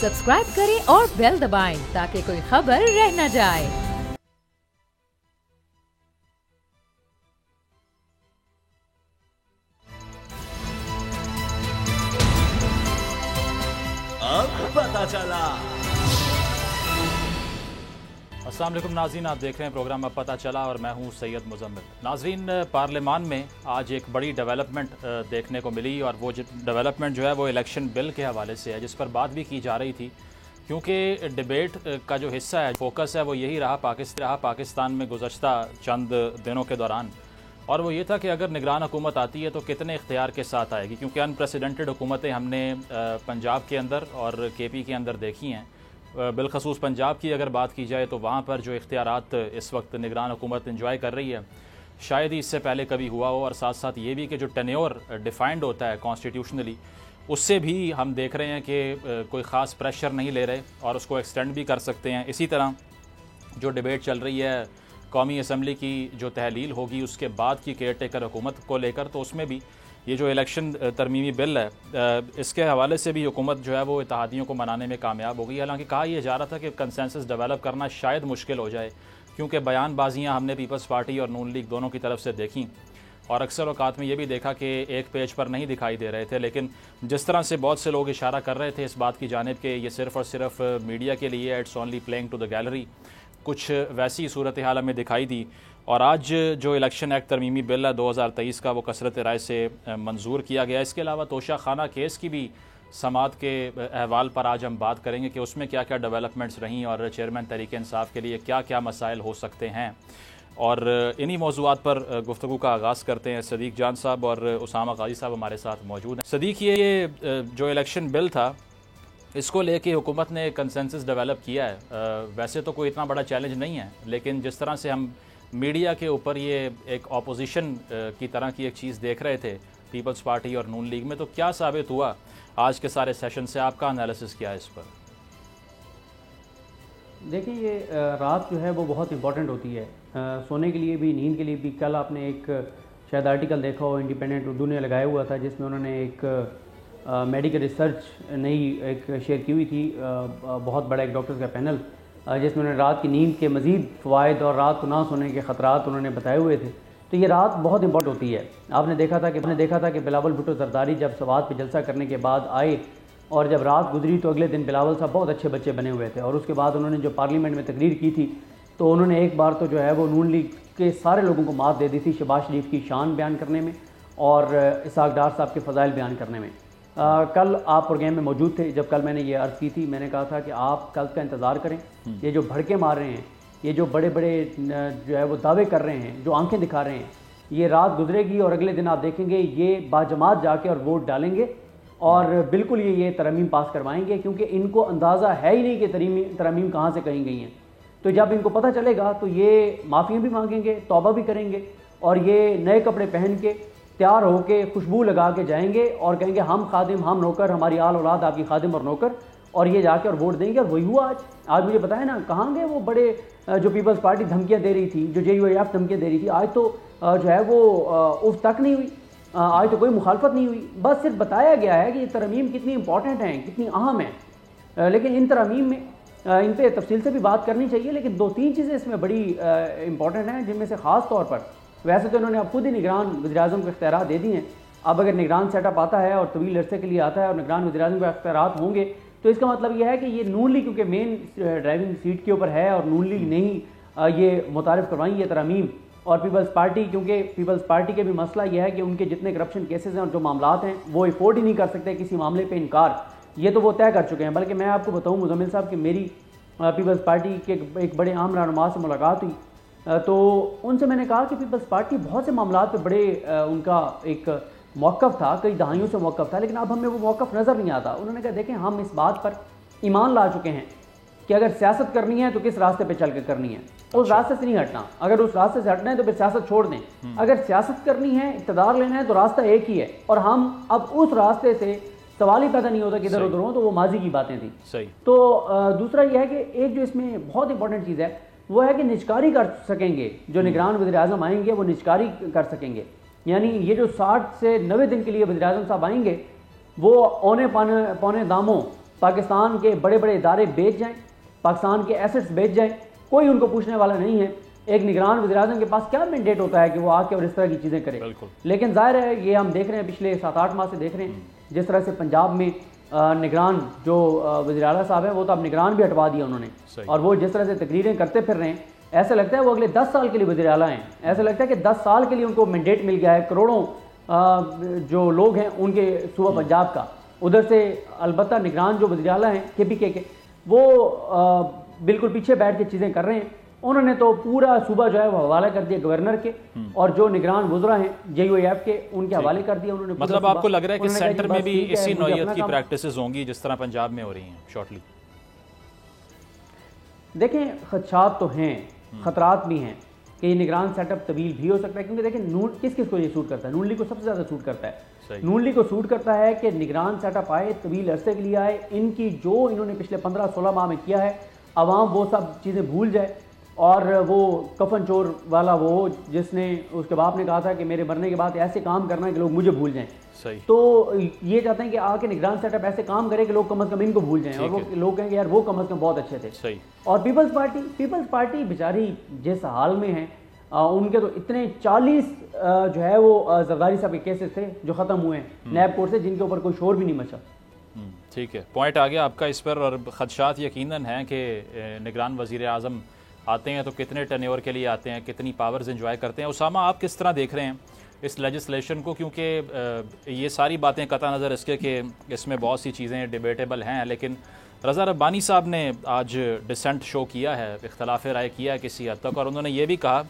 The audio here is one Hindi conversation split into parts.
सब्सक्राइब करें और बेल दबाएं ताकि कोई खबर रह न जाए। अब पता चला। अस्सलाम वालेकुम नाज़रीन, आप देख रहे हैं प्रोग्राम अब पता चला और मैं हूं सैयद मुजम्मिल। नाज़रीन, पार्लियामान में आज एक बड़ी डेवलपमेंट देखने को मिली और वो डेवलपमेंट जो है वो इलेक्शन बिल के हवाले से है, जिस पर बात भी की जा रही थी क्योंकि डिबेट का जो हिस्सा है, फोकस है, वो यही रहा पाकिस्तान में गुज़श्ता चंद दिनों के दौरान। और वो ये था कि अगर निगरान हुकूमत आती है तो कितने इख्तियार के साथ आएगी, क्योंकि अनप्रेसिडेंटेड हुकूमतें हमने पंजाब के अंदर और KP के अंदर देखी हैं। बिलखसूस पंजाब की अगर बात की जाए तो वहाँ पर जो इख्तियारात इस वक्त निगरान हुकूमत इंजॉय कर रही है, शायद ही इससे पहले कभी हुआ हो। और साथ साथ ये भी कि जो टेन्योर डिफाइंड होता है कॉन्स्टिट्यूशनली, उससे भी हम देख रहे हैं कि कोई ख़ास प्रेशर नहीं ले रहे और उसको एक्सटेंड भी कर सकते हैं। इसी तरह जो डिबेट चल रही है कौमी असम्बली की जो तहलील होगी उसके बाद की केयर टेकर हुकूमत को लेकर, तो उसमें भी ये जो इलेक्शन तरमीमी बिल है, इसके हवाले से भी हुकूमत जो है वो इत्तेहादियों को मनाने में कामयाब हो गई। हालांकि कहा यह जा रहा था कि कंसेंसस डेवलप करना शायद मुश्किल हो जाए, क्योंकि बयानबाजियाँ हमने पीपल्स पार्टी और नून लीग दोनों की तरफ से देखी और अक्सर औकात में ये भी देखा कि एक पेज पर नहीं दिखाई दे रहे थे। लेकिन जिस तरह से बहुत से लोग इशारा कर रहे थे इस बात की जानिब कि ये सिर्फ़ और सिर्फ मीडिया के लिए, it's only playing to the gallery, कुछ वैसी सूरत हाल हमें दिखाई दी। और आज जो इलेक्शन एक्ट तरमीमी बिल है 2023 का, वो कसरत राय से मंजूर किया गया। इसके अलावा तोशा खाना केस की भी समात के अहवाल पर आज हम बात करेंगे कि उसमें क्या क्या डेवलपमेंट्स रहीं और चेयरमैन तहरीक इंसाफ के लिए क्या क्या मसाइल हो सकते हैं। और इन्हीं मौज़ूआत पर गुफ्तगू का आगाज़ करते हैं। सदीक जान साहब और उसामा गाजी साहब हमारे साथ मौजूद हैं। सदीक, ये जो इलेक्शन बिल था इसको लेके हुकूमत ने कंसेंसस डेवलप किया है। वैसे तो कोई इतना बड़ा चैलेंज नहीं है, लेकिन जिस तरह से हम मीडिया के ऊपर ये एक ऑपोजिशन की तरह की एक चीज़ देख रहे थे पीपल्स पार्टी और नून लीग में, तो क्या साबित हुआ आज के सारे सेशन से? आपका एनालिसिस क्या है इस पर? देखिए, ये रात जो है वो बहुत इंपॉर्टेंट होती है, सोने के लिए भी, नींद के लिए भी। कल आपने एक शायद आर्टिकल देखा हो, इंडिपेंडेंट उर्दू ने लगाया हुआ था, जिसमें उन्होंने एक मेडिकल रिसर्च नई एक शेयर की हुई थी, बहुत बड़ा एक डॉक्टर्स का पैनल, जिसमें उन्होंने रात की नींद के मज़ीद फ़वाइद और रात को ना सोने के ख़तरात उन्होंने बताए हुए थे। तो ये रात बहुत इंपॉर्टेंट होती है। आपने देखा था कि बिलावल भुट्टो जरदारी जब सवात पे जलसा करने के बाद आए और जब रात गुजरी तो अगले दिन बिलावल साहब बहुत अच्छे बच्चे बने हुए थे। और उसके बाद उन्होंने जो पार्लियामेंट में तकरीर की थी तो उन्होंने एक बार तो जो है वो नून लीग के सारे लोगों को मात दे दी थी शहबाज शरीफ की शान बयान करने में और इसहाक डार साहब के फ़ज़ाइल बयान करने में। कल आप प्रोग्राम में मौजूद थे जब कल मैंने ये अर्ज़ की थी। मैंने कहा था कि आप कल का इंतज़ार करें। ये जो भड़के मार रहे हैं, ये जो बड़े बड़े जो है वो दावे कर रहे हैं, जो आंखें दिखा रहे हैं, ये रात गुजरेगी और अगले दिन आप देखेंगे ये बाजमात जाके और वोट डालेंगे और बिल्कुल ये तरमीम पास करवाएंगे, क्योंकि इनको अंदाज़ा है ही नहीं कि तरमीम कहाँ से कहीं गई हैं। तो जब इनको पता चलेगा तो ये माफ़ियाँ भी मांगेंगे, तौबा भी करेंगे और ये नए कपड़े पहन के तैयार होके खुशबू लगा के जाएंगे और कहेंगे हम खादिम, हम नौकर, हमारी आल औलाद आपकी खादिम और नौकर, और ये जाके और वोट देंगे। और वही हुआ आज मुझे बताया ना, कहाँ गए वो बड़े जो पीपल्स पार्टी धमकियाँ दे रही थी, जो JUIF धमकियाँ दे रही थी, आज तो जो है वो उफ तक नहीं हुई, आज तो कोई मुखालफत नहीं हुई। बस सिर्फ बताया गया है कि ये तरमीम कितनी इंपॉर्टेंट हैं, कितनी अहम है। लेकिन इन तरमीम में इन पर तफसील से भी बात करनी चाहिए, लेकिन 2-3 चीज़ें इसमें बड़ी इंपॉर्टेंट हैं, जिनमें से ख़ास तौर पर वैसे तो इन्होंने अब खुद ही निगरान वज़ीर-ए-आज़म को इख्तियारात दे दिए हैं। अब अगर निगरान सेटअप आता है और तवील अरसे के लिए आता है और निगरान वज़ीर-ए-आज़म को इख्तियारात होंगे तो इसका मतलब यह है कि ये नून लीग क्योंकि मेन ड्राइविंग सीट के ऊपर है और नून लीग ने ही ये मुतारिफ़ करवाई ये तरमीम, और पीपल्स पार्टी, क्योंकि पीपल्स पार्टी के भी मसला यह है कि उनके जितने करप्शन केसेस हैं और जो मामलात हैं वो अफोर्ड ही नहीं कर सकते किसी मामले पर इनकार, ये तो वो तय कर चुके हैं। बल्कि मैं आपको बताऊँ मुजम्मिल साहब कि मेरी पीपल्स पार्टी के एक बड़े आम रहनुमा से मुलाकात हुई तो उनसे मैंने कहा कि पीपल्स पार्टी बहुत से मामलात पे बड़े उनका एक मौक़िफ़ था, कई दहाइयों से मौक़िफ़ था, लेकिन अब हमें वो मौक़िफ़ नज़र नहीं आता। उन्होंने कहा देखें, हम इस बात पर ईमान ला चुके हैं कि अगर सियासत करनी है तो किस रास्ते पे चल के करनी है, उस रास्ते से नहीं हटना। अगर उस रास्ते से हटना है तो फिर सियासत छोड़ दें। अगर सियासत करनी है, इक़्तिदार लेना है, तो रास्ता एक ही है और हम अब उस रास्ते से सवाल ही पैदा नहीं होता कि इधर उधर हो, तो वो माजी की बातें थी। सही। तो दूसरा यह है कि एक जो इसमें बहुत इंपॉर्टेंट चीज़ है वो है कि निजकारी कर सकेंगे, जो निगरान वज़ीर-ए-आज़म आएंगे वो निजकारी कर सकेंगे। यानी ये जो 60 से 90 दिन के लिए वज़ीर-ए-आज़म साहब आएंगे वो औने पौने दामों पाकिस्तान के बड़े बड़े इदारे बेच जाएं, पाकिस्तान के एसेट्स बेच जाएं, कोई उनको पूछने वाला नहीं है। एक निगरान वज़ीर-ए-आज़म के पास क्या मैंडेट होता है कि वो आके और इस तरह की चीज़ें करे। लेकिन जाहिर है ये हम देख रहे हैं, पिछले 7-8 माह से देख रहे हैं जिस तरह से पंजाब में निगरान जो वज़ीर आला साहब हैं वो तो अब निगरान भी हटवा दिया उन्होंने, और वो जिस तरह से तकरीरें करते फिर रहे हैं, ऐसा लगता है वो अगले 10 साल के लिए वज़ीर आला हैं। ऐसा लगता है कि 10 साल के लिए उनको मैंडेट मिल गया है। करोड़ों जो लोग हैं उनके सूबा पंजाब का, उधर से अलबत्ता निगरान जो वज़ीर आला हैं KPK के, वो बिल्कुल पीछे बैठ के चीज़ें कर रहे हैं। उन्होंने तो पूरा सूबा जो है वो हवाला कर दिया गवर्नर के, और जो निगरान वुज़रा हैं JUAF के उनके हवाले कर दिया उन्होंने। मतलब आपको लग रहा है कि सेंटर में भी इसी नौइयत की प्रैक्टिसेस होंगी जिस तरह पंजाब में हो रही हैं शॉर्टली? देखें, खदशात तो हैं, खतरात भी हैं कि ये निगरान सेटअप तवील भी हो सकता है, क्योंकि देखें नून किस किस को ये सूट करता है? नून लीग को सबसे ज़्यादा सूट करता है। नून लीग को सूट करता है कि निगरान सेटअप आए, तवील अरसे के लिए आए, इनकी जो इन्होंने पिछले 15-16 माह में किया है, अवाम वो सब चीज़ें भूल जाए, और वो कफन चोर वाला वो जिसने उसके बाप ने कहा था कि मेरे मरने के बाद ऐसे काम करना है कि लोग मुझे भूल जाएं। तो ये चाहते हैं कि आके निगरान सेटअप ऐसे काम करे कि लोग कम अज़ कम इनको भूल जाएं, और वो लोग कहेंगे यार वो कम अज़ कम बहुत अच्छे थे। और पीपल्स पार्टी बेचारी जिस हाल में है, उनके तो इतने 40 जो है वो जरदारी साहब के केसेस थे जो ख़त्म हुए हैं नैब कोर्ट से, जिनके ऊपर कोई शोर भी नहीं मचा। ठीक है, पॉइंट आ गया आपका इस पर। और खदशात यकीनन हैं कि निगरान वज़ीर आज़म आते हैं तो कितने टेन्योर के लिए आते हैं, कितनी पावर्स एंजॉय करते हैं। उसामा, आप किस तरह देख रहे हैं इस लेजिस्लेशन को? क्योंकि ये सारी बातें कता नज़र इसके कि इसमें बहुत सी चीज़ें डिबेटेबल हैं, लेकिन रज़ा रब्बानी साहब ने आज डिसेंट शो किया है, इख्तलाफ राय किया है किसी हद तक, और उन्होंने ये भी कहा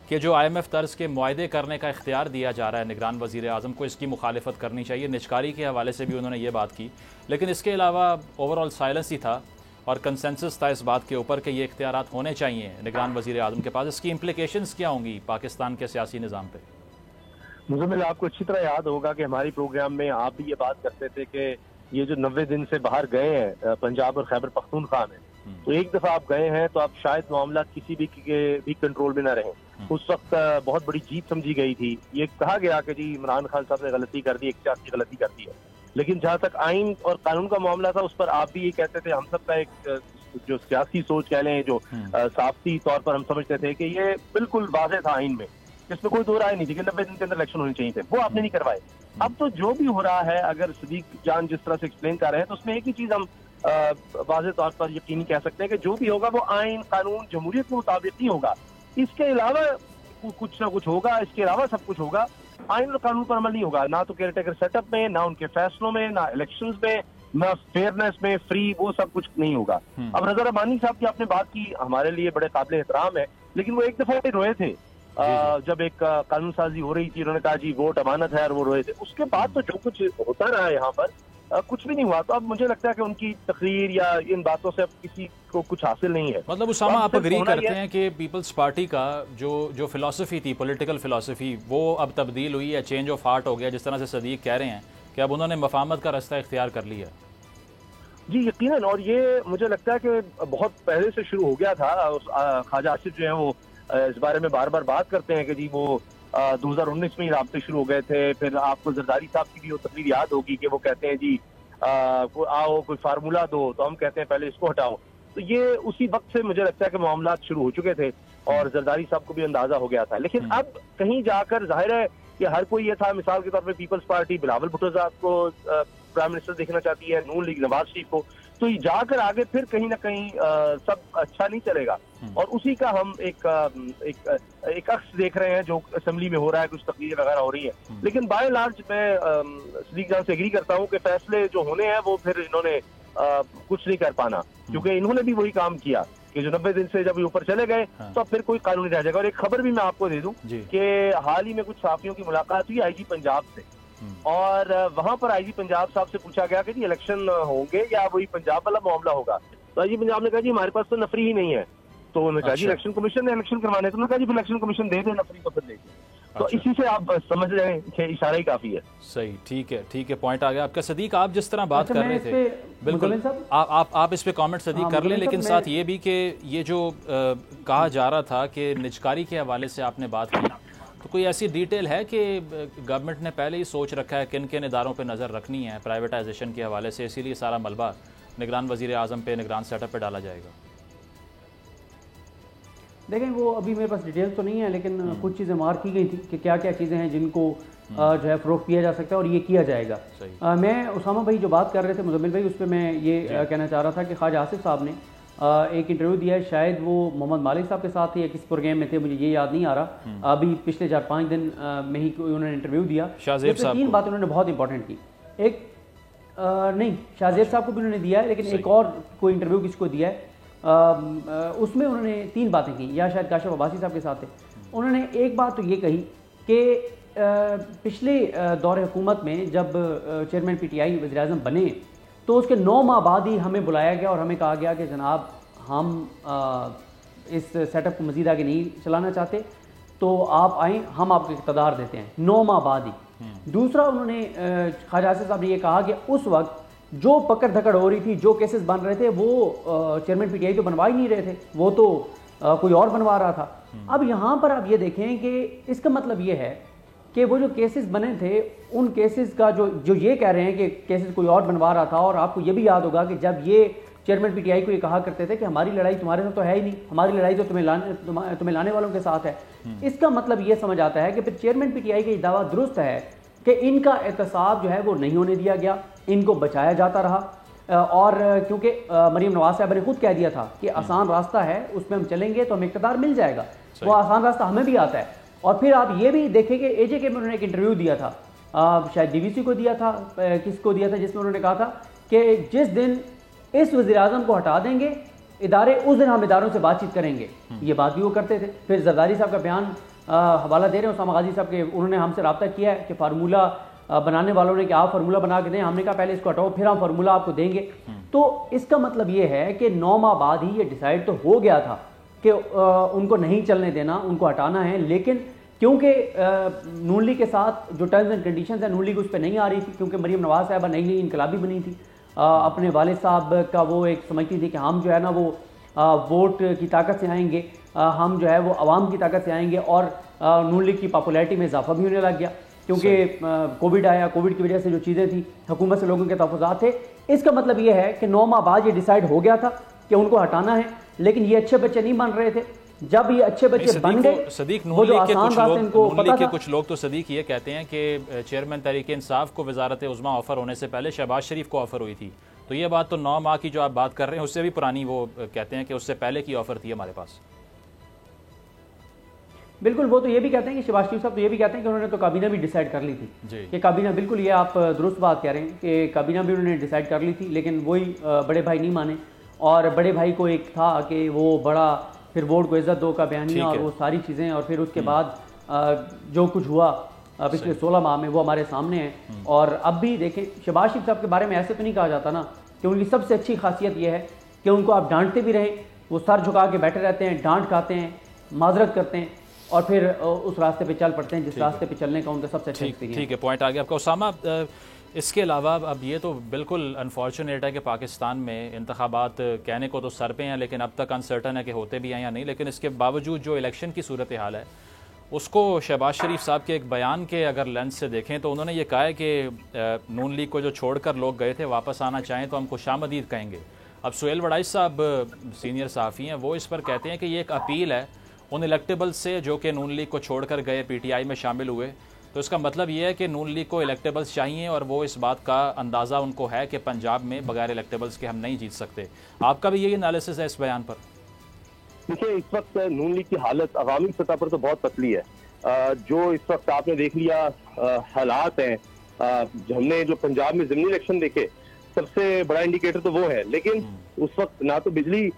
कि जो IMF तर्ज के मुआहदे करने का इख्तियार दिया जा रहा है निगरान वज़ीर आज़म को, इसकी मुखालिफत करनी चाहिए। निजकारी के हवाले से भी उन्होंने ये बात की, लेकिन इसके अलावा ओवरऑल साइलेंस ही था और कंसेंसस था इस बात के ऊपर कि ये इख्तियारात होने चाहिए निगरान वज़ीर आज़म के पास। इसकी इम्प्लिकेशंस क्या होंगी पाकिस्तान के सियासी निज़ाम पे? मुझे आपको अच्छी तरह याद होगा कि हमारी प्रोग्राम में आप भी ये बात करते थे कि ये जो 90 दिन से बाहर गए हैं पंजाब और खैबर पख्तूनख्वा में, तो एक दफा आप गए हैं तो आप शायद मामला किसी भी के भी कंट्रोल में ना रहे। उस वक्त बहुत बड़ी जीत समझी गई थी। ये कहा गया कि जी इमरान खान साहब ने गलती कर दी, एक सियासी गलती कर दी है, लेकिन जहां तक आइन और कानून का मामला था उस पर आप भी ये कहते थे, हम सबका एक जो सियासी सोच कह लें, जो साफ्ती तौर पर हम समझते थे कि ये बिल्कुल वाज़ेह था आइन में, जिसमें कोई दो राय नहीं थी कि 90 दिन के अंदर इलेक्शन होने चाहिए थे, वो आपने नहीं करवाए। अब तो जो भी हो रहा है, अगर सदीक जान जिस तरह से एक्सप्लेन कर रहे हैं, तो उसमें एक ही चीज हम वाज़ेह तौर पर यकीनी कह सकते हैं कि जो भी होगा वो आइन कानून जमहूरियत के मुताबिक ही होगा। इसके अलावा कुछ ना कुछ होगा, इसके अलावा सब कुछ होगा, आइन और कानून पर अमल नहीं होगा, ना तो केयर टेकर सेटअप में, ना उनके फैसलों में, ना इलेक्शंस में, ना फेयरनेस में, फ्री, वो सब कुछ नहीं होगा। अब रज़ा रब्बानी साहब की आपने बात की, हमारे लिए बड़े काबिल एहतराम है, लेकिन वो एक दफा रोए थे जब एक कानून साजी हो रही थी, उन्होंने कहा जी वोट अमानत है, और वो रोए थे। उसके बाद तो जो कुछ होता रहा है यहाँ पर कुछ भी नहीं हुआ। तो अब मुझे लगता है कि उनकी तकरीर या इन बातों से अब किसी को कुछ हासिल नहीं है। मतलब उसामा, आप अग्री करते हैं कि पीपल्स पार्टी का जो फिलॉसफी थी, पॉलिटिकल फिलॉसफी, वो अब तब्दील हुई है, चेंज ऑफ हार्ट हो गया, जिस तरह से सदीक कह रहे हैं कि अब उन्होंने मफाहमत का रास्ता इख्तियार कर लिया? जी यकीनन, और ये मुझे लगता है कि बहुत पहले से शुरू हो गया था। ख्वाजा आसिफ जो है वो इस बारे में बार बार बात करते हैं कि जी वो 2019 में ही राब्ते शुरू हो गए थे। फिर आपको जरदारी साहब की भी वो तकरीर याद होगी कि वो कहते हैं जी आओ कोई फार्मूला दो, तो हम कहते हैं पहले इसको हटाओ। तो ये उसी वक्त से मुझे लगता है कि मामला शुरू हो चुके थे और जरदारी साहब को भी अंदाजा हो गया था। लेकिन अब कहीं जाकर जाहिर है कि हर कोई ये था, मिसाल के तौर पर पीपल्स पार्टी बिलावल भुट्टो साहब को प्राइम मिनिस्टर देखना चाहती है, नून लीग नवाज शरीफ को, तो जाकर आगे फिर कहीं ना कहीं सब अच्छा नहीं चलेगा। और उसी का हम एक अक्स देख रहे हैं जो असेंबली में हो रहा है, कुछ तकरीरें वगैरह हो रही है। लेकिन बाय लार्ज मैं सदीक जान से एग्री करता हूँ कि फैसले जो होने हैं वो फिर इन्होंने कुछ नहीं कर पाना, क्योंकि इन्होंने भी वही काम किया कि जो 90 दिन से जब ऊपर चले गए तो फिर कोई कानून नहीं रह जाएगा। और एक खबर भी मैं आपको दे दूं कि हाल ही में कुछ सहाफियों की मुलाकात हुई IG पंजाब से, और वहां पर IG पंजाब साहब से पूछा गया कि जी इलेक्शन होंगे या वही पंजाब वाला मामला होगा। तो IG पंजाब ने कहा जी हमारे पास तो नफरी ही नहीं है। तो उन्होंने कहा जी इलेक्शन कमीशन ने इलेक्शन करवाने, तो उन्होंने कहा जी इलेक्शन कमीशन दे दे, नफरी तो फिर देंगे। तो इसी से आप समझ रहे हैं कि इशारा ही काफी है। सही, ठीक है, पॉइंट आ गया आपका। सदीक, आप जिस तरह बात कर रहे थे, बिल्कुल आप इस पे कमेंट सदीक कर लें, लेकिन साथ ये भी कि ये जो कहा जा रहा था कि निजकारी के हवाले से आपने बात की, तो कोई ऐसी डिटेल है कि गवर्नमेंट ने पहले ही सोच रखा है किन किन इदारों पे नज़र रखनी है प्राइवेटाइजेशन के हवाले से, इसीलिए सारा मलबा निगरान वज़ीर आज़म पे, निगरान सेटअप पे डाला जाएगा? देखें, वो अभी मेरे पास डिटेल्स तो नहीं है, लेकिन कुछ चीज़ें मार्क की गई थी कि क्या क्या चीज़ें हैं जिनको जो है फ़रोख्त किया जा सकता है और ये किया जाएगा। मैं उसामा भाई जो बात कर रहे थे, मुज़म्मिल भाई, उस पर मैं ये कहना चाह रहा था कि ख्वाजा आसिफ साहब ने एक इंटरव्यू दिया है, शायद वो मोहम्मद मालिक साहब के साथ थे या किसी प्रोग्राम में थे, मुझे ये याद नहीं आ रहा। अभी पिछले 4-5 दिन में ही उन्होंने इंटरव्यू दिया। तीन बातें उन्होंने बहुत इंपॉर्टेंट की। एक नहीं, शाहजेब साहब को भी उन्होंने दिया है, लेकिन एक और कोई इंटरव्यू किसको दिया है, उसमें उन्होंने 3 बातें की, या शायद काशिफ अब्बासी साहब के साथ थे। उन्होंने एक बात तो ये कही कि पिछले दौर हुकूमत में जब चेयरमैन PTI वज़ीर-ए-आज़म बने तो उसके 9 माह बाद ही हमें बुलाया गया और हमें कहा गया कि जनाब हम इस सेटअप को मज़ीद आगे नहीं चलाना चाहते, तो आप आएँ, हम आपको इक़्तिदार देते हैं। 9 माह बाद ही। दूसरा, उन्होंने ख्वाजा आसिफ साहब ने ये कहा कि उस वक्त जो पकड़ धकड़ हो रही थी, जो केसेस बन रहे थे, वो चेयरमैन PTI तो बनवा ही नहीं रहे थे, वो तो कोई और बनवा रहा था। अब यहाँ पर आप ये देखें कि इसका मतलब ये है कि वो जो केसेस बने थे, उन केसेस का जो ये कह रहे हैं कि केसेस कोई और बनवा रहा था। और आपको ये भी याद होगा कि जब ये चेयरमैन PTI को ये कहा करते थे कि हमारी लड़ाई तुम्हारे साथ तो है ही नहीं, हमारी लड़ाई तो तुम्हें लाने वालों के साथ है। इसका मतलब ये समझ आता है कि फिर चेयरमैन PTI का ये दावा दुरुस्त है कि इनका एहतसाब जो है वो नहीं होने दिया गया, इनको बचाया जाता रहा। और क्योंकि मरीम नवाज साहब ने खुद कह दिया था कि आसान रास्ता है, उसमें हम चलेंगे तो हमें इक़्तिदार मिल जाएगा, वो आसान रास्ता हमें भी आता है। और फिर आप ये भी देखें कि AJK में उन्होंने एक इंटरव्यू दिया था, शायद DVC को दिया था, किसको दिया था, जिसमें उन्होंने कहा था कि जिस दिन इस वज़ीर-ए-आज़म को हटा देंगे इदारे, उस दिन हम इदारों से बातचीत करेंगे। ये बात भी वो करते थे। फिर जरदारी साहब का बयान हवाला दे रहे हैं उसामा गाजी साहब के, उन्होंने हमसे रब्ता किया है कि फार्मूला बनाने वालों ने कि आप फार्मूला बना के दें, हमने कहा पहले इसको हटाओ, फिर हम फार्मूला आपको देंगे। तो इसका मतलब ये है कि 9 माह बाद ही ये डिसाइड तो हो गया था कि उनको नहीं चलने देना, उनको हटाना है। लेकिन क्योंकि नून लीग के साथ जो टर्म्स एंड कंडीशंस है, नून लीग उस पर नहीं आ रही थी, क्योंकि मरीम नवाज साहबा नई नई इनकलाबी बनी थी, अपने वालिद साहब का वो एक समझती थी कि हम जो है ना वो वोट की ताकत से आएंगे, हम जो है वो अवाम की ताकत से आएंगे। और नून लीग की पॉपुलैरिटी में इजाफा भी होने लग गया, क्योंकि कोविड आया, कोविड की वजह से जो चीज़ें थी, हुकूमत से लोगों के तहफ़्फ़ुज़ात थे। इसका मतलब ये है कि 9 माह बाद ये डिसाइड हो गया था कि उनको हटाना है, लेकिन ये अच्छे बच्चे नहीं बन रहे थे। जब ये अच्छे बच्चे बन गए, सदीक, नून लीग के कुछ लोग तो सदीक ये कहते हैं कि चेयरमैन तहरीक इंसाफ को वजारत उज़्मा ऑफर होने से पहले शहबाज शरीफ को ऑफर हुई थी। तो ये बात तो 9 माह की जो आप बात कर रहे हैं उससे भी पुरानी, वो कहते हैं कि उससे पहले की ऑफर थी हमारे पास। बिल्कुल, वो तो ये भी कहते हैं कि शहबाज शरीफ साहब तो ये भी कहते हैं कि उन्होंने तो काबीना भी डिसाइड कर ली थी कि काबीना, बिल्कुल ये आप दुरुस्त बात कह रहे हैं कि काबीना भी उन्होंने डिसाइड कर ली थी, लेकिन वही बड़े भाई नहीं माने। और बड़े भाई को एक था कि वो बड़ा फिर बोर्ड को इज्जत दो का बयानिया और वो सारी चीज़ें, और फिर उसके बाद जो कुछ हुआ पिछले 16 माह में वो हमारे सामने है। और अब भी देखें, शहबाज शरीफ साहब के बारे में ऐसे तो नहीं कहा जाता ना कि उनकी सबसे अच्छी खासियत ये है कि उनको आप डांटते भी रहें, वो सर झुका के बैठे रहते हैं, डांट खाते हैं, माजरत करते हैं और फिर उस रास्ते पे चल पड़ते हैं जिस रास्ते पे चलने का उनका सबसे अच्छा एक्सपीरियंस। ठीक है, पॉइंट आ गया आपका उसामा। इसके अलावा अब ये तो बिल्कुल अनफॉर्चुनेट है कि पाकिस्तान में इंतखाबात कहने को तो सर पे हैं, लेकिन अब तक अनसर्टन है कि होते भी हैं या नहीं। लेकिन इसके बावजूद जो इलेक्शन की सूरत हाल है उसको शहबाज शरीफ साहब के एक बयान के अगर लेंस से देखें तो उन्होंने ये कहा है कि नून लीग को जो छोड़कर लोग गए थे वापस आना चाहें तो हम खुशामदीद कहेंगे। अब सुहेल वड़ाइच साहब सीनियर सहाफ़ी हैं, वो इस पर कहते हैं कि ये एक अपील है उन इलेक्टेबल्स से जो कि नून लीग को छोड़कर गए, PTI में शामिल हुए। तो इसका मतलब ये है कि नून लीग को इलेक्टेबल्स चाहिए और वो इस बात का अंदाज़ा उनको है कि पंजाब में बगैर इलेक्टेबल्स के हम नहीं जीत सकते। आपका भी यही एनालिसिस है इस बयान पर? देखिए, इस वक्त नून लीग की हालत अवामी सतह पर तो बहुत पतली है। जो इस वक्त आपने देख लिया हालात हैं, हमने जो पंजाब में ज़िमनी इलेक्शन देखे, सबसे बड़ा इंडिकेटर तो वो है। लेकिन उस वक्त ना तो बिजली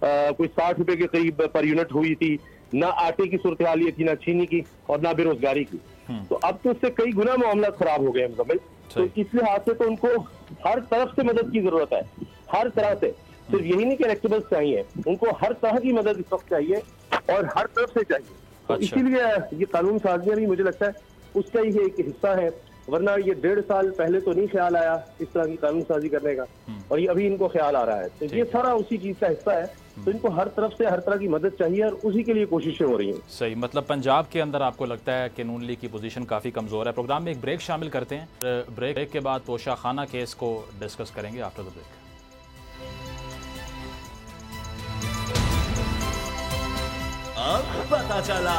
कोई 60 रुपए के करीब पर यूनिट हुई थी, ना आटे की सूरत हाल ये थी, ना चीनी की, और ना बेरोजगारी की। तो अब तो उससे कई गुना मामला खराब हो गए हैं मुकम्मल। तो इस लिहाज से तो उनको हर तरफ से मदद की जरूरत है, हर तरह से। सिर्फ यही नहीं कि इलेक्टेबल्स चाहिए, उनको हर तरह की मदद इस वक्त चाहिए और हर तरफ से चाहिए। तो इसीलिए ये कानून साजियां भी मुझे लगता है उसका ही एक हिस्सा है, वरना ये 1.5 साल पहले तो नहीं ख्याल आया इस तरह की कानून साजी करने का, और ये अभी इनको ख्याल आ रहा है। तो ये सारा उसी चीज का हिस्सा है। तो इनको हर तरफ से हर तरह की मदद चाहिए और उसी के लिए कोशिशें हो रही हैं। सही, मतलब पंजाब के अंदर आपको लगता है कि नून लीग की पोजीशन काफ़ी कमज़ोर है। प्रोग्राम में एक ब्रेक शामिल करते हैं, ब्रेक के बाद तोशा खाना केस को डिस्कस करेंगे आफ्टर द ब्रेक। पता चला।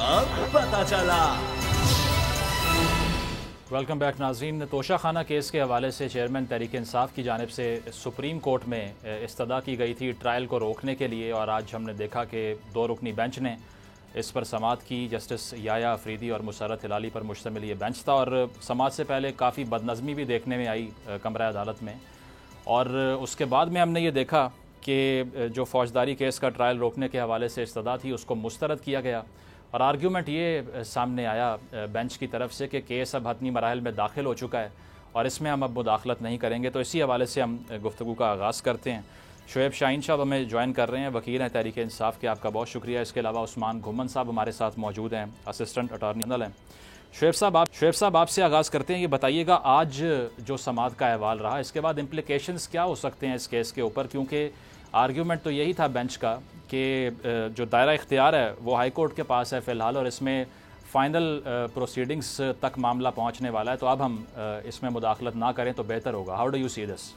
अब पता चला। वेलकम बैक नाज़रीन। तोशा खाना केस के हवाले से चेयरमैन तहरीक इंसाफ की जानिब से सुप्रीम कोर्ट में इस्तदा की गई थी ट्रायल को रोकने के लिए, और आज हमने देखा कि 2 रुकनी बेंच ने इस पर समाअत की। जस्टिस याया अफरीदी और मुसर्रत हिलाली पर मुश्तमिल ये बेंच था, और समाअत से पहले काफ़ी बदनज़मी भी देखने में आई कमरा अदालत में। और उसके बाद में हमने ये देखा कि जो फौजदारी केस का ट्रायल रोकने के हवाले से इस्तदा थी उसको मुस्तरद किया गया, और आर्ग्यूमेंट ये सामने आया बेंच की तरफ से कि केस अब हतमी मराहल में दाखिल हो चुका है और इसमें हम अब मुदाखलत नहीं करेंगे। तो इसी हवाले से हम गुफ्तगू का आगाज़ करते हैं। शुएब शाहीन साहब हमें ज्वाइन कर रहे हैं, वकील हैं तहरीक इंसाफ के, आपका बहुत शुक्रिया। इसके अलावा उस्मान घुमन साहब हमारे साथ मौजूद हैं, असिस्टेंट अटॉर्नी जनरल हैं। शुएब साहब आपसे आगाज़ करते हैं, ये बताइएगा आज जो समाअत का अहवाल रहा इसके बाद इम्प्लिकेशंस क्या हो सकते हैं इस केस के ऊपर, क्योंकि आर्ग्यूमेंट तो यही था बेंच का कि जो दायरा इख्तियार है वो हाई कोर्ट के पास है फ़िलहाल, और इसमें फ़ाइनल प्रोसीडिंग्स तक मामला पहुंचने वाला है, तो अब हम इसमें मुदाखलत ना करें तो बेहतर होगा। How do you see this?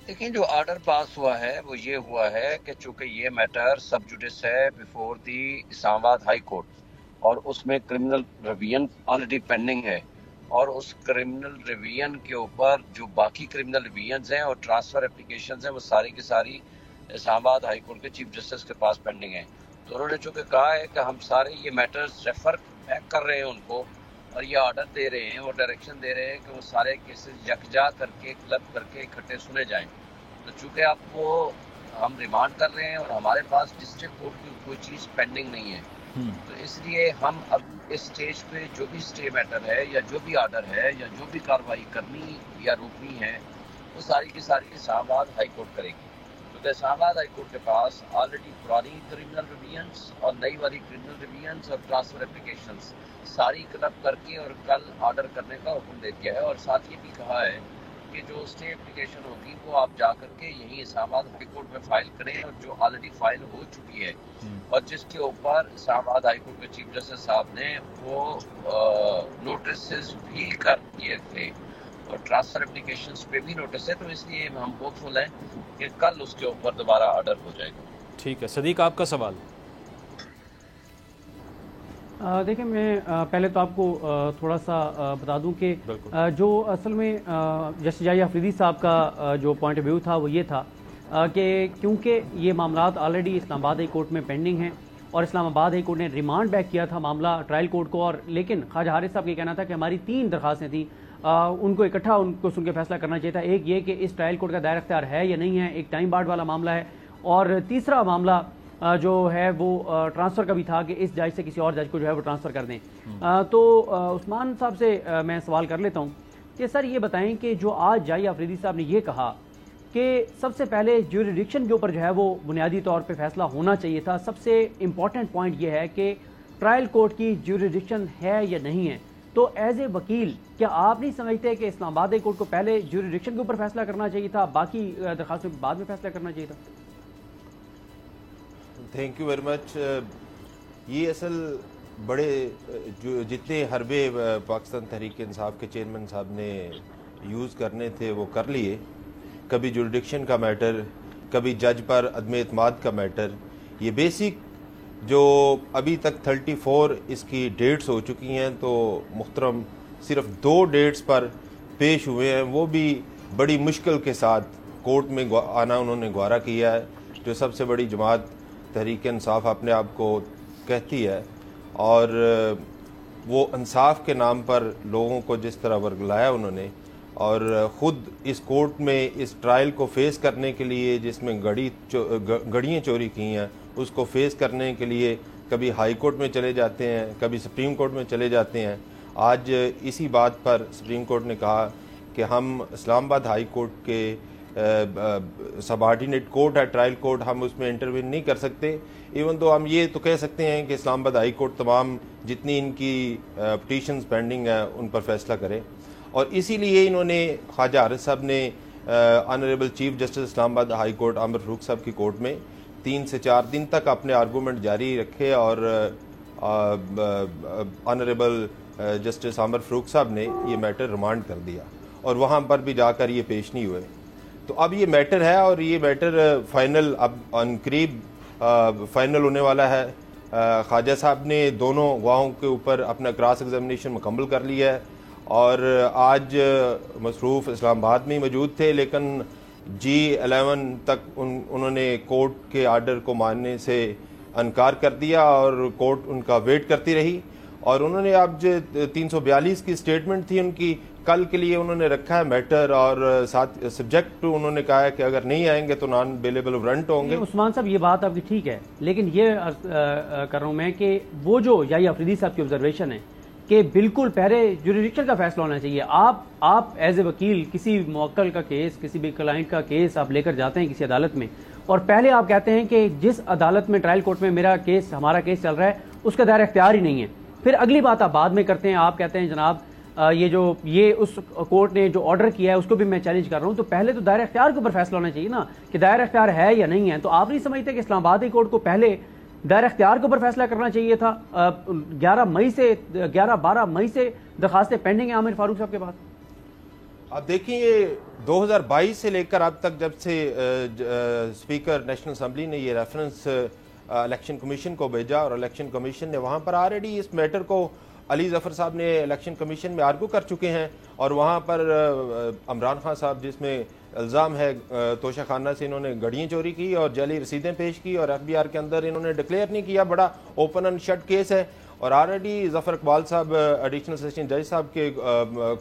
देखिए, जो ऑर्डर पास हुआ है वो ये हुआ है कि चूंकि ये मैटर सब जुडिस है before the Islamabad high court, और उसमें क्रिमिनल रिवीजन ऑलरेडी पेंडिंग है, और उस क्रिमिनल रिवीजन के ऊपर जो बाकी क्रिमिनल रिवीजन्स हैं और ट्रांसफर एप्लीकेशंस हैं वो सारी की सारी इस्लामाबाद हाई कोर्ट के चीफ जस्टिस के पास पेंडिंग है। तो उन्होंने चूंकि कहा है कि हम सारे ये मैटर्स रेफर बैक कर रहे हैं उनको, और ये ऑर्डर दे रहे हैं और डायरेक्शन दे रहे हैं कि वो सारे केसेस यकजा करके क्लब करके इकट्ठे सुने जाएं। तो चूंकि आपको हम रिमांड कर रहे हैं और हमारे पास डिस्ट्रिक्ट कोर्ट की कोई चीज़ पेंडिंग नहीं है, तो इसलिए हम अब इस स्टेज पे जो भी स्टे मैटर है या जो भी ऑर्डर है या जो भी कार्रवाई करनी या रोकनी है वो सारी की सारी इस्लामाबाद हाई कोर्ट करेगी, क्योंकि इस्लामाबाद हाई कोर्ट के पास ऑलरेडी पुरानी क्रिमिनल रिवीजन्स और नई वाली क्रिमिनल रिवीजन्स और ट्रांसफर एप्लीकेशंस सारी क्लब करके और कल ऑर्डर करने का हुक्म दे दिया है। और साथ ये भी कहा है कि जो स्टे एप्लीकेशन होगी वो आप जा करके यहीं इस्लामाबाद हाई कोर्ट में फाइल करें, और जो ऑलरेडी फाइल हो चुकी है और जिसके ऊपर इस्लामाबाद हाई कोर्ट के चीफ जस्टिस साहब ने वो नोटिस भी कर दिए थे और ट्रांसफर एप्लीकेशंस पे भी नोटिस है, तो इसलिए हम होपफुल हैं कि कल उसके ऊपर दोबारा ऑर्डर हो जाएगा। ठीक है, सदीक आपका सवाल। देखिए, मैं पहले तो आपको थोड़ा सा बता दूं कि जो असल में जस्टिस याया अफरीदी साहब का जो पॉइंट ऑफ व्यू था वो ये था कि क्योंकि ये मामलात ऑलरेडी इस्लामाबाद हाई कोर्ट में पेंडिंग हैं और इस्लामाबाद हाई कोर्ट ने रिमांड बैक किया था मामला ट्रायल कोर्ट को, और लेकिन ख्वाजा हारिस साहब का कहना था कि हमारी 3 दरखास्तें थी, उनको इकट्ठा उनको सुन के फैसला करना चाहिए था। एक ये कि इस ट्रायल कोर्ट का दायरा इख्तियार है या नहीं है, एक टाइम बार्ड वाला मामला है, और तीसरा मामला जो है वो ट्रांसफ़र का भी था कि इस जज से किसी और जज को जो है वो ट्रांसफ़र कर दें। तो उस्मान साहब से मैं सवाल कर लेता हूँ कि सर ये बताएं कि जो आज याया अफरीदी साहब ने ये कहा कि सबसे पहले ज्यूरिडिक्शन के ऊपर जो है वो बुनियादी तौर पे फैसला होना चाहिए था, सबसे इम्पॉर्टेंट पॉइंट ये है कि ट्रायल कोर्ट की ज्यूरिडिक्शन है या नहीं है, तो एज ए वकील क्या आप नहीं समझते कि इस्लामाबाद हाई कोर्ट को पहले ज्यूरिडिक्शन के ऊपर फैसला करना चाहिए था, बाकी दरखास्तों के बाद में फैसला करना चाहिए था? Thank you very much. ये असल बड़े जो जितने हरबे पाकिस्तान तहरीक इंसाफ के चेयरमैन साहब ने यूज़ करने थे वो कर लिए। कभी जुरिडिक्शन का मैटर, कभी जज पर अदम एतमाद का मैटर। ये बेसिक जो अभी तक 34 इसकी डेट्स हो चुकी हैं, तो मुहतरम सिर्फ 2 डेट्स पर पेश हुए हैं, वो भी बड़ी मुश्किल के साथ कोर्ट में आना उन्होंने गवारा किया है। जो सबसे बड़ी जमात तहरीक इंसाफ अपने आप को कहती है, और वो इंसाफ के नाम पर लोगों को जिस तरह वर्गलाया उन्होंने, और ख़ुद इस कोर्ट में इस ट्रायल को फेस करने के लिए जिसमें गड़ियाँ चोरी की हैं उसको फेस करने के लिए कभी हाई कोर्ट में चले जाते हैं, कभी सुप्रीम कोर्ट में चले जाते हैं। आज इसी बात पर सुप्रीम कोर्ट ने कहा कि हम इस्लामाबाद हाई कोर्ट के सबऑर्डिनेट कोर्ट है ट्रायल कोर्ट, हम उसमें इंटरवीन नहीं कर सकते। इवन तो हम ये तो कह सकते हैं कि इस्लामाबाद हाई कोर्ट तमाम जितनी इनकी पिटीशंस पेंडिंग है उन पर फैसला करे, और इसीलिए इन्होंने ख्वाजा हारिस साहब ने honourable chief justice Islamabad high court Aamir Farooq साहब की कोर्ट में 3 से 4 दिन तक अपने आर्गूमेंट जारी रखे, और ऑनरेबल जस्टिस आमिर फारूक साहब ने ये मैटर रिमांड कर दिया। और वहाँ पर भी जाकर ये पेश नहीं हुए। तो अब ये मैटर है और ये मैटर फाइनल अब करीब फाइनल होने वाला है। ख्वाजा साहब ने दोनों गवाहों के ऊपर अपना क्रॉस एग्जामिनेशन मुकम्मल कर लिया है और आज मसरूफ़ इस्लामाबाद में मौजूद थे, लेकिन G11 तक उन्होंने कोर्ट के आर्डर को मानने से इनकार कर दिया और कोर्ट उनका वेट करती रही। और उन्होंने अब जो 342 की स्टेटमेंट थी उनकी, कल के लिए उन्होंने रखा है मैटर और साथ सब्जेक्ट उन्होंने कहा है कि अगर नहीं आएंगे तो नॉन बेलेबल वारंट होंगे। उस्मान साहब ये बात आपकी ठीक है, लेकिन ये कर रहा हूँ मैं कि वो जो याही अफरीदी साहब की ऑब्जर्वेशन है कि बिल्कुल पहले जुरिडिक्शन का फैसला होना चाहिए। आप एज ए वकील किसी मुवक्किल का केस, किसी भी क्लाइंट का केस आप लेकर जाते हैं किसी अदालत में और पहले आप कहते हैं कि जिस अदालत में ट्रायल कोर्ट में हमारा केस चल रहा है उसका दायरा इख्तियार ही नहीं है। फिर अगली बात आप बाद में करते हैं, आप कहते हैं जनाब ये उस कोर्ट ने जो ऑर्डर किया है उसको भी मैं चैलेंज कर रहा हूं। तो पहले तो दायरा इख्तियार के ऊपर फैसला होना चाहिए ना कि दायरा इख्तियार है या नहीं है। तो आप नहीं समझते कि इस्लामाबाद हाई कोर्ट को पहले दायरा इख्तियार के ऊपर फैसला करना चाहिए था? 11-12 मई से दरखास्तें पेंडिंग है आमिर फारूक साहब के पास। अब देखिए ये 2022 से लेकर अब तक जब से स्पीकर नेशनल असेंबली ने ये रेफरेंस इलेक्शन कमीशन को भेजा और इलेक्शन कमीशन ने वहाँ पर ऑलरेडी इस मैटर को अली जफर साहब ने इलेक्शन कमीशन में आर्गू कर चुके हैं और वहाँ पर इमरान खान साहब जिसमें इल्ज़ाम है तोशा खाना से इन्होंने गाड़ियाँ चोरी की और जाली रसीदें पेश की और FBR के अंदर इन्होंने डिक्लेयर नहीं किया, बड़ा ओपन एंड शट केस है। और ऑलरेडी जफर इकबाल साहब एडिशनल सेशन जज साहब के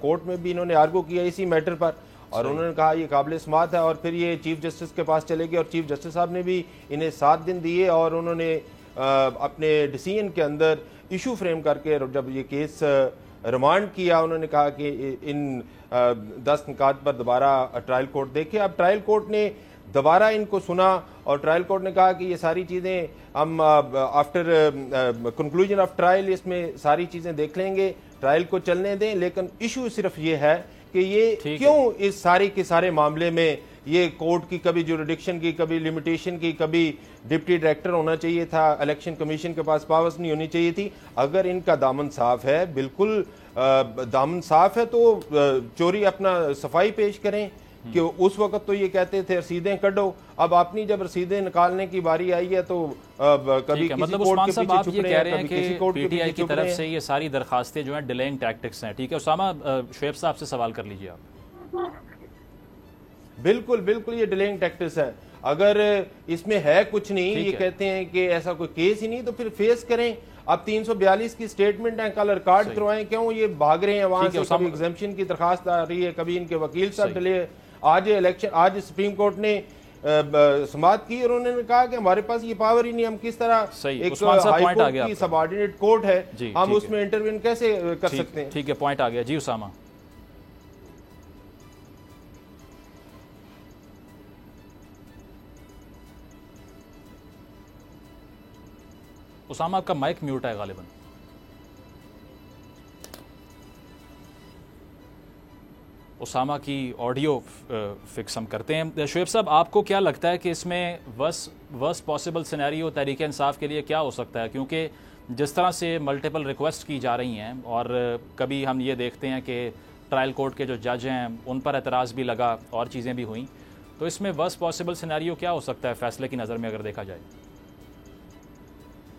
कोर्ट में भी इन्होंने आर्गू किया इसी मैटर पर और उन्होंने कहा ये काबिल समात है और फिर ये चीफ जस्टिस के पास चले गए और चीफ जस्टिस साहब ने भी इन्हें 7 दिन दिए और उन्होंने अपने डिसीजन के अंदर इशू फ्रेम करके जब ये केस रिमांड किया उन्होंने कहा कि इन 10 निकात पर दोबारा ट्रायल कोर्ट देखे। अब ट्रायल कोर्ट ने दोबारा इनको सुना और ट्रायल कोर्ट ने कहा कि ये सारी चीज़ें हम आफ्टर कंक्लूजन ऑफ ट्रायल इसमें सारी चीज़ें देख लेंगे, ट्रायल को चलने दें। लेकिन इशू सिर्फ ये है कि ये क्यों इस सारे के सारे मामले में ये कोर्ट की कभी जुरिडिक्शन की, कभी लिमिटेशन की, कभी डिप्टी डायरेक्टर होना चाहिए था, इलेक्शन कमीशन के पास पावर्स नहीं होनी चाहिए थी। अगर इनका दामन साफ है, बिल्कुल दामन साफ है, तो चोरी अपना सफाई पेश करें कि उस वक्त तो ये कहते थे रसीदें कढो, अब अपनी जब रसीदें निकालने की बारी आई है तो कभी किसी मतलब कोर्ट उस्मान के साहब पीछे आप छुप ये रहे कह हैं, रहे हैं कभी किसी कि कोर्ट के PTI पीछे की छुप रहे तरफ हैं। से ये सारी दरखास्तें जो हैं डिलेइंग टैक्टिक्स हैं। ठीक है उसामा, शुएब साहब से सवाल कर लीजिए आप। बिल्कुल बिल्कुल ये डिलेइंग टैक्टिक्स है। अगर इसमें है कुछ नहीं, ये कहते हैं कि ऐसा कोई केस ही नहीं, तो फिर फेस करें। अब 342 की स्टेटमेंट है, कल रिकॉर्ड करवाएं, क्यों ये भाग रहे हैं वहां से? कभी एग्जाम्पशन की दरखास्त आ रही है, कभी इनके वकील साहब डिले। आज सुप्रीम कोर्ट ने समाअत की और उन्होंने कहा कि हमारे पास ये पावर ही नहीं, हम किस तरह एक हाई कोर्ट की सबऑर्डिनेट कोर्ट है, हम उसमें इंटरवीन कैसे कर सकते हैं? ठीक है, पॉइंट आ गया जी। उसामा, उसामा आपका माइक म्यूट है गालिबन। उसामा की ऑडियो फिक्स हम करते हैं। शुएब साहब, आपको क्या लगता है कि इसमें worst possible scenario Tehreek Insaf के लिए क्या हो सकता है? क्योंकि जिस तरह से मल्टीपल रिक्वेस्ट की जा रही हैं और कभी हम ये देखते हैं कि ट्रायल कोर्ट के जो जज हैं उन पर एतराज़ भी लगा और चीज़ें भी हुई, तो इसमें वर्स्ट पॉसिबल सिनेरियो क्या हो सकता है फैसले की नज़र में अगर देखा जाए?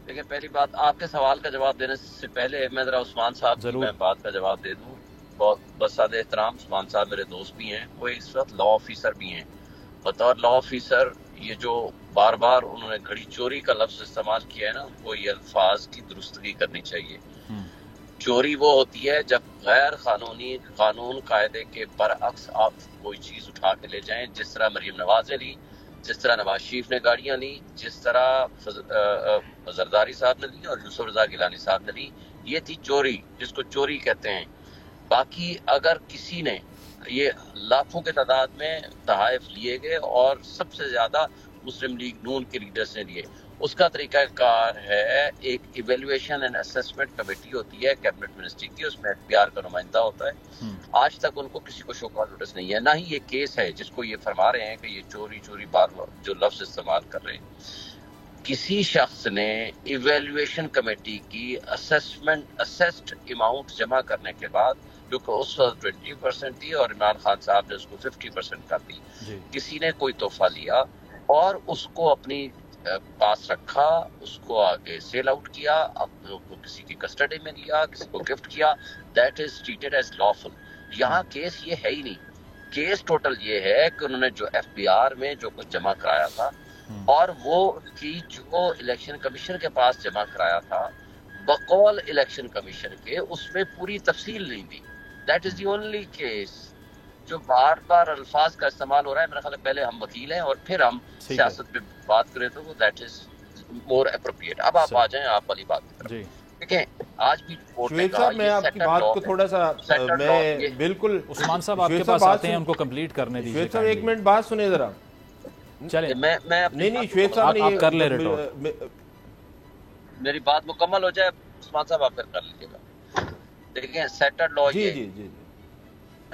देखिए, पहली बात, आपके सवाल का जवाब देने से पहले मैं जरा उस्मान साहब की मैं बात का जवाब दे दूं। बहुत बसादे एहतराम, उस्मान साहब मेरे दोस्त भी हैं, वो इस वक्त लॉ ऑफिसर भी हैं। बतौर लॉ ऑफिसर ये जो बार बार उन्होंने घड़ी चोरी का लफ्ज इस्तेमाल किया है ना, वो ये अल्फाज की दुरुस्तगी करनी चाहिए। चोरी वो होती है जब गैर कानूनी कानून कायदे के बरअक्स आप कोई चीज उठा के ले जाएं, जिस तरह मरीम नवाज ने ली, जिस तरह नवाज शरीफ ने गाड़ियां ली, जिस तरह जरदारी साहब ने ली और यूसुफ रजा गिलानी साहब ने ली। ये थी चोरी, जिसको चोरी कहते हैं। बाकी अगर किसी ने ये लाखों के तादाद में तहाइफ लिए गए और सबसे ज्यादा मुस्लिम लीग नून के लीडर्स ने लिए, उसका तरीकाकार है एक इवेल्युएशन एंड असेसमेंट कमेटी होती है कैबिनेट मिनिस्ट्री की, उसमें FBR का नुमाइंदा होता है। आज तक उनको किसी को शो कॉज नोटिस नहीं है, ना ही ये केस है जिसको ये फरमा रहे हैं कि ये चोरी चोरी बार बार जो लफ्ज इस्तेमाल कर रहे हैं। किसी शख्स ने इवेल्युएशन कमेटी की असेस्ड अमाउंट जमा करने के बाद, क्योंकि उस वक्त 20% थी और इमरान खान साहब ने उसको 50% कर दी, किसी ने कोई तोहफा लिया और उसको अपनी पास रखा, उसको आगे सेल आउट किया, अपने को किसी की कस्टडी में लिया, किसी को गिफ्ट किया, that is treated as lawful. यहाँ केस ये है ही नहीं। केस टोटल ये है कि उन्होंने जो एफबीआर में जो कुछ जमा कराया था और वो की जो इलेक्शन कमीशन के पास जमा कराया था बकौल इलेक्शन कमीशन के, उसमें पूरी तफसील नहीं दी। That is the only case जो बार बार अल्फाज का इस्तेमाल हो रहा है। मेरा ख्याल है पहले हम वकील हैं और फिर हम सियासत पे बात करें तो दैट इज मोर एप्रोप्रिएट। अब आप आ जाएं आप वाली बात पर। ठीक है, आज भी शुएब साहब मैं आपकी बात को थोड़ा सा मैं बिल्कुल उस्मान साहब आपके पास आते हैं, उनको कंप्लीट करने दीजिए। शुएब साहब एक मिनट बात सुने जरा। चले मैं नहीं शुएब साहब आप कर ले रहे, मेरी बात मुकम्मल हो जाए उस्मान साहब आप फिर कर लीजिएगा। देखिए सेटल्ड लॉ ये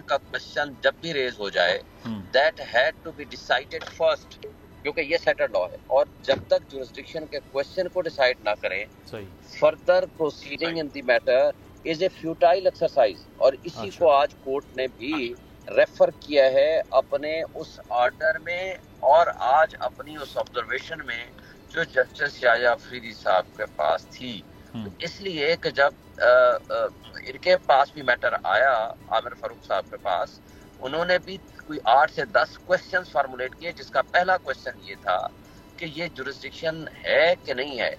का क्वेश्चन जब भी रेज हो जाए that had to be decided first, क्योंकि ये सेटल्ड लॉ है और जब तक जुरिस्डिक्शन के क्वेश्चन को डिसाइड ना करें further proceeding in the matter is a futile exercise. और इसी को आज कोर्ट ने भी रेफर किया है अपने उस ऑर्डर में और आज अपनी उस ऑब्जर्वेशन में जो जस्टिस याया अफरीदी साहब के पास थी। इसलिए कि जब इनके पास भी मैटर आया आमिर फारूक साहब के पास, उन्होंने भी कोई 8 से 10 क्वेश्चंस फार्मुलेट किए, जिसका पहला क्वेश्चन ये था कि ये जुरिस्डिक्शन है कि नहीं है,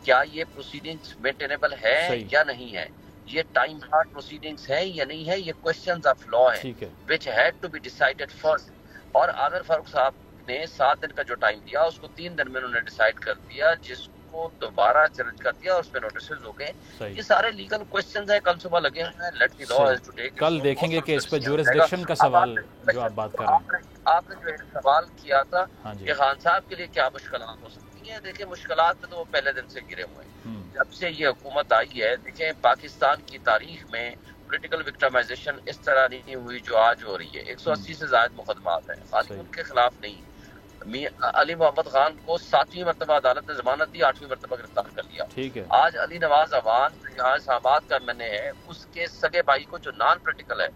क्या ये प्रोसीडिंग्स मेंटेनेबल है या नहीं है, ये टाइम हार्ड प्रोसीडिंग्स है या नहीं है, ये क्वेश्चंस ऑफ लॉ है which had to be decided first. और आमिर फारूक साहब ने 7 दिन का जो टाइम दिया उसको 3 दिन में उन्होंने डिसाइड कर दिया, जिसको दोबारा चैलेंज कर दिया और उस पे नोटिसेस हो गए। ये सारे लीगल क्वेश्चंस हैं, कल सुबह लगे हुए हैं। Let the law has to take, कल देखेंगे कि इस पे जुरिस्डिक्शन का सवाल जो आप बात कर रहे हैं। आपने जो एक सवाल किया था कि खान साहब के लिए क्या मुश्किलात हो सकती हैं, देखिए मुश्किलात में तो वो पहले दिन से गिरे हुए हैं जब से ये हुकूमत आई है। देखिए पाकिस्तान की तारीख में पॉलिटिकल विक्टिमाइजेशन इस तरह नहीं हुई जो आज हो रही है। 180 से ज्यादा मुकदमात हैं, खाली उनके खिलाफ नहीं। अली मोहम्मद खान को 7वीं मरतबा अदालत ने जमानत दी, 8वीं मरतबा गिरफ्तार कर लिया। ठीक है, आज अली नवाज अवान यहाँ इस्लामाबाद का मैंने है, उसके सगे भाई को जो नॉन प्रैक्टिकल है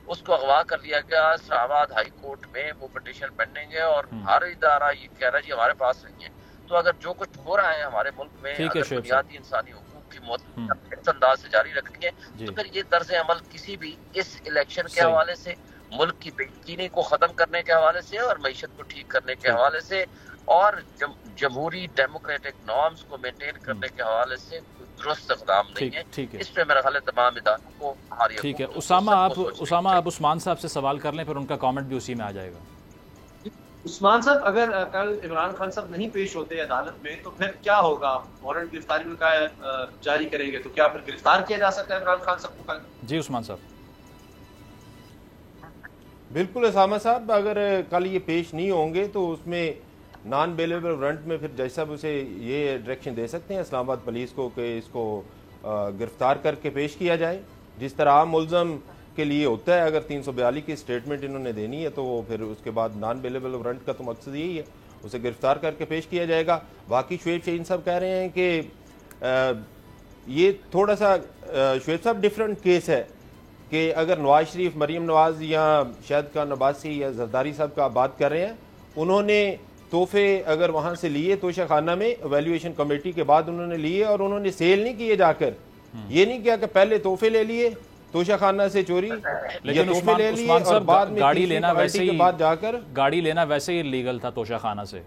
उसको अगवा कर लिया गया। इस्लामाबाद हाई कोर्ट में वो पिटीशन पेंडिंग है और हर इदारा ये कह रहा है जी हमारे पास नहीं है। तो अगर जो कुछ हो रहा है हमारे मुल्क में, अगर बुनियादी इंसानी हुकूक की मौत इस अंदाज से जारी रखेंगे तो फिर ये तर्ज अमल किसी भी इस इलेक्शन के हवाले से, मुल्क की बेयकीनी को खत्म करने के हवाले से और मईशत को ठीक करने के हवाले से और जमहूरी डेमोक्रेटिक नॉर्म्स को मेंटेन करने के हवाले से दुरुस्त इक़दाम नहीं है। इस पे मेरा ख्याल है तमाम इदारों को हमारी। ठीक है, उसामा आप उस्मान साहब से सवाल कर लें, फिर उनका कमेंट भी उसी में आ जाएगा। उस्मान साहब, अगर कल इमरान खान साहब नहीं पेश होते अदालत में तो फिर क्या होगा? वारंट गिरफ्तारी का जारी करेंगे तो क्या फिर गिरफ्तार किया जा सकता है इमरान खान साहब को कल? जी उस्मान साहब। बिल्कुल उसामा साहब, अगर कल ये पेश नहीं होंगे तो उसमें नॉन बेलेबल वारंट में फिर जज साहब उसे ये डायरेक्शन दे सकते हैं इस्लामाबाद पुलिस को कि इसको गिरफ्तार करके पेश किया जाए, जिस तरह आम मुल्ज़म के लिए होता है। अगर 342 की स्टेटमेंट इन्होंने देनी है तो फिर उसके बाद नॉन बेलेबल वारंट का तो मकसद यही है, उसे गिरफ्तार करके पेश किया जाएगा। बाकी शुएब शहीन साहब कह रहे हैं कि ये थोड़ा सा शुएब साहब डिफरेंट केस है कि अगर नवाज शरीफ, मरीम नवाज या शाहिद खान अब्बासी या जरदारी साहब का बात कर रहे हैं, उन्होंने तोहफे अगर वहाँ से लिए तोशा खाना में वैल्यूएशन कमेटी के बाद उन्होंने लिए और उन्होंने सेल नहीं किए जाकर, ये नहीं किया कि पहले तोहफे ले लिए तोशा खाना से चोरी, लेकिन तोहफे ले लिए और बाद में गाड़ी लेना वैसे ही बाद जाकर गाड़ी लेना वैसे ही लीगल था तोशा खाना से,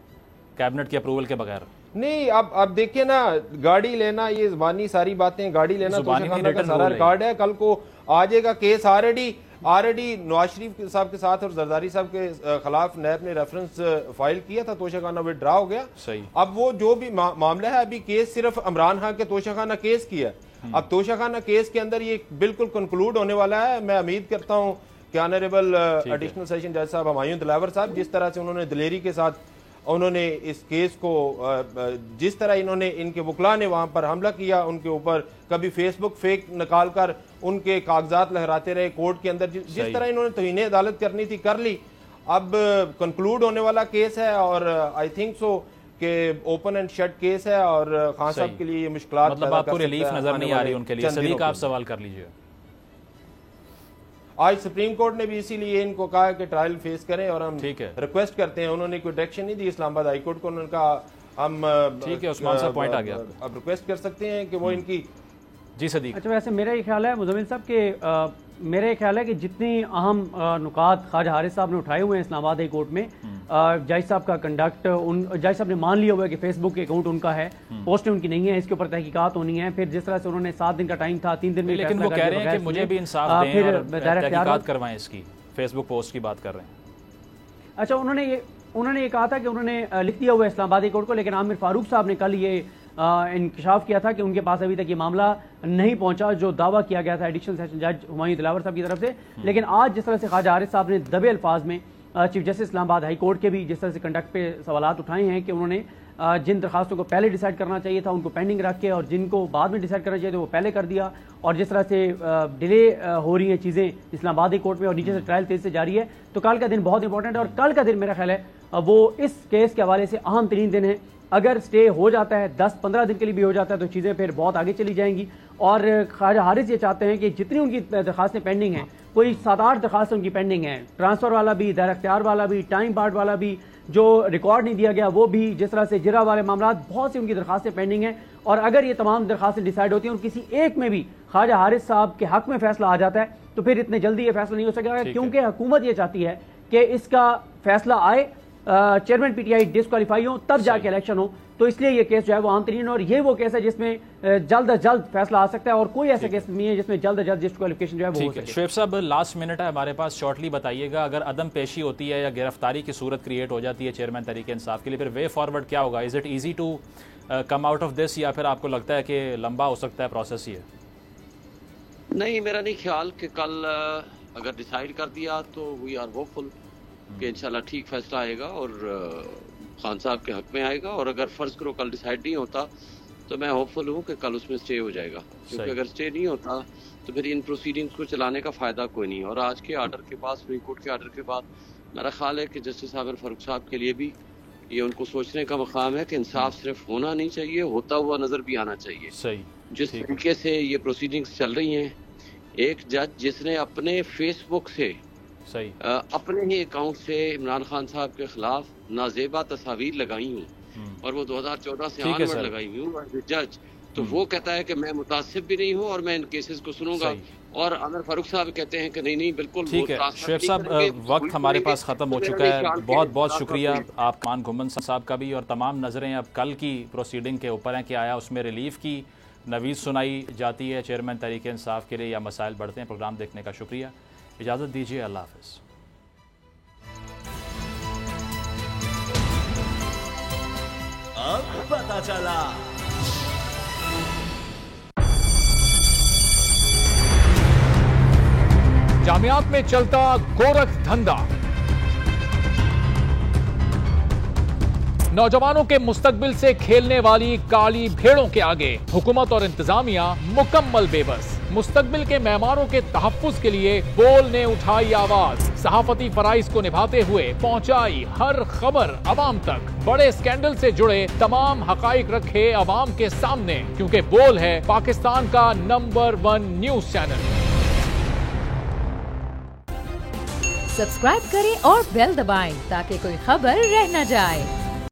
कैबिनेट के अप्रूवल के बगैर नहीं। अब देखिए ना, गाड़ी लेना ये ज़बानी सारी बातें, गाड़ी लेना तोशा खाना का सारा रिकॉर्ड है। कल को आ जाएगा केस ऑलरेडी नवाज शरीफ साहब के साथ और जरदारी साहब के खिलाफ नैब ने रेफरेंस फाइल किया था, तोशाखाना विड्रा हो गया। सही। अब वो जो भी मामला है, अभी केस सिर्फ इमरान खान के तोशाखाना केस की है। अब तोशाखाना केस के अंदर ये बिल्कुल कंक्लूड होने वाला है। मैं उम्मीद करता हूँ कि ऑनरेबल एडिशनल सेशन जज साहब हुमायूं दिलावर साहब जिस तरह से उन्होंने दिलेरी के साथ उन्होंने इस केस को, जिस तरह इन्होंने इनके वकला ने वहां पर हमला किया उनके ऊपर, कभी फेसबुक फेक निकाल कर उनके कागजात लहराते रहे कोर्ट के अंदर, जिस तरह इन्होंने तौहीन अदालत करनी थी कर ली। अब कंक्लूड होने वाला केस है और आई थिंक सो कि ओपन एंड शट केस है और खान साहब के लिए ये मुश्किलात मतलब आपको रिलीफ नजर नहीं आ रही उनके लिए। सदीक, आप सवाल कर लीजिए। आज सुप्रीम कोर्ट ने भी इसीलिए इनको कहा कि ट्रायल फेस करें और हम रिक्वेस्ट करते हैं। उन्होंने कोई डायरेक्शन नहीं दी इस्लामाबाद हाई कोर्ट को, उन्होंने कहा हम ठीक है उस्मान साहब, पॉइंट आ गया। अब रिक्वेस्ट कर सकते हैं कि वो इनकी। जी सदीक। अच्छा, वैसे मेरा ये ख्याल है मुजम्मिल साहब के मेरा ख्याल है कि जितनी अहम नुकात ख्वाजा हारिस साहब ने उठाए हुए हैं इस्लामाबाद हाई कोर्ट में, जज साहब का कंडक्ट, जज साहब ने मान लिया हुआ है कि फेसबुक अकाउंट उनका है, पोस्टें उनकी नहीं है, इसके ऊपर तहकीकात होनी है। फिर जिस तरह से उन्होंने 7 दिन का टाइम था, 3 दिन में, लेकिन वो कह रहे हैं कि मुझे भी इंसाफ दें और तहकीकात करवाएं इसकी, फेसबुक पोस्ट की बात कर रहे हैं। अच्छा, उन्होंने ये कहा था कि उन्होंने लिख दिया हुआ है इस्लामाबाद हाई कोर्ट को, लेकिन आमिर फारूक साहब ने कल ये इंकशाफ किया था कि उनके पास अभी तक ये मामला नहीं पहुंचा जो दावा किया गया था एडिशनल सेशन जज हुमायूं दिलावर साहब की तरफ से। लेकिन आज जिस तरह से ख्वाजा हारिस साहब ने दबे अल्फाज में chief justice Islamabad high court के भी जिस तरह से कंडक्ट पे सवालात उठाए हैं कि उन्होंने जिन दरखास्तों को पहले डिसाइड करना चाहिए था उनको पेंडिंग रख के, और जिनको बाद में डिसाइड करना चाहिए था वो पहले कर दिया, और जिस तरह से डिले हो रही हैं चीज़ें इस्लामाबाद हाई कोर्ट में और नीचे से ट्रायल तेज से जारी है, तो कल का दिन बहुत इंपॉर्टेंट है। और कल का दिन मेरा ख्याल है वो इस केस के हवाले से अहम तरीन दिन है। अगर स्टे हो जाता है 10-15 दिन के लिए भी हो जाता है तो चीज़ें फिर बहुत आगे चली जाएंगी। और ख्वाजा हारिस ये चाहते हैं कि जितनी उनकी दरखास्तें पेंडिंग हैं, कोई 7-8 दरखास्तें उनकी पेंडिंग हैं, ट्रांसफ़र वाला भी, दायर इख्तियार वाला भी, टाइम बार्ड वाला भी, जो रिकॉर्ड नहीं दिया गया वो भी, जिस तरह से जिरा वाले मामला, बहुत सी उनकी दरखास्तें पेंडिंग हैं। और अगर ये तमाम दरखास्तें डिसाइड होती हैं और किसी एक में भी ख्वाजा हारिस साहब के हक में फैसला आ जाता है तो फिर इतने जल्दी ये फैसला नहीं हो सकेगा, क्योंकि हुकूमत ये चाहती है कि इसका फैसला आए, चेयरमैन पीटीआई डिस्क्वालीफाई हो, तब जाके इलेक्शन हो। तो इसलिए ये केस जो है वो आम तरीन, और ये वो केस है जिसमें जल्द अज जल्द फैसला आ सकता है, और कोई ऐसा केस नहीं है जिसमें जल्द अज जल्द डिस्क्वालिफिकेशन जो है वो हो सके। शुएब साहब, लास्ट मिनट है हमारे पास, शॉर्टली बताइएगा, अगर अदम पेशी होती है या गिरफ्तारी की सूरत क्रिएट हो जाती है चेयरमैन तहरीक इंसाफ के लिए, फिर वे फॉरवर्ड क्या होगा? Is it easy to come out of this, या फिर आपको लगता है कि लंबा हो सकता है प्रोसेस? ये नहीं, मेरा नहीं ख्याल कि कल अगर डिसाइड कर दिया तो वी आर होपफुल कि इंशाल्लाह ठीक फैसला आएगा और खान साहब के हक में आएगा। और अगर फर्ज करो कल डिसाइड नहीं होता तो मैं होपफुल हूँ कि कल उसमें स्टे हो जाएगा, क्योंकि अगर स्टे नहीं होता तो फिर इन प्रोसीडिंग्स को चलाने का फ़ायदा कोई नहीं। और आज के आर्डर के बाद, सुप्रीम कोर्ट के आर्डर के बाद, मेरा ख्याल है कि जस्टिस आमिर फारूक साहब के लिए भी ये उनको सोचने का मकाम है कि इंसाफ सिर्फ होना नहीं चाहिए, होता हुआ नज़र भी आना चाहिए। सही। जिस तरीके से ये प्रोसीडिंग्स चल रही हैं, एक जज जिसने अपने फेसबुक से सही अपने ही अकाउंट से इमरान खान साहब के खिलाफ नाजेबा तस्वीर लगाई हूँ, और वो 2014 से ऑनवर्ड लगाई हुई हूँ जज, तो वो कहता है कि मैं मुतासिब भी नहीं हूँ और मैं इन केसेस को सुनूंगा। और आमिर फारूक साहब कहते हैं कि नहीं नहीं बिल्कुल ठीक है। शुएब साहब, वक्त हमारे पास ख़त्म हो चुका है, बहुत बहुत शुक्रिया आप मान घुमन साहब का भी, और तमाम नज़रें अब कल की प्रोसीडिंग के ऊपर हैं कि आया उसमें रिलीफ की नवीज़ सुनाई जाती है चेयरमैन तहरीक इंसाफ के लिए या मसाइल बढ़ते हैं। प्रोग्राम देखने का शुक्रिया, इजाज़त दीजिए, अल्लाह हाफ़िज़। अब पता चला। जामियात में चलता गोरख धंधा, नौजवानों के मुस्तकबिल से खेलने वाली काली भेड़ों के आगे हुकूमत और इंतजामिया मुकम्मल बेबस। मुस्तकबिल के मेहमानों के तहफ्फुज के लिए बोल ने उठाई आवाज, सहाफती फराइज को निभाते हुए पहुंचाई हर खबर अवाम तक, बड़े स्कैंडल से जुड़े तमाम हकाइक रखे अवाम के सामने, क्योंकि बोल है पाकिस्तान का नंबर 1 न्यूज चैनल। सब्सक्राइब करें और बेल दबाएं ताकि कोई खबर रह न जाए।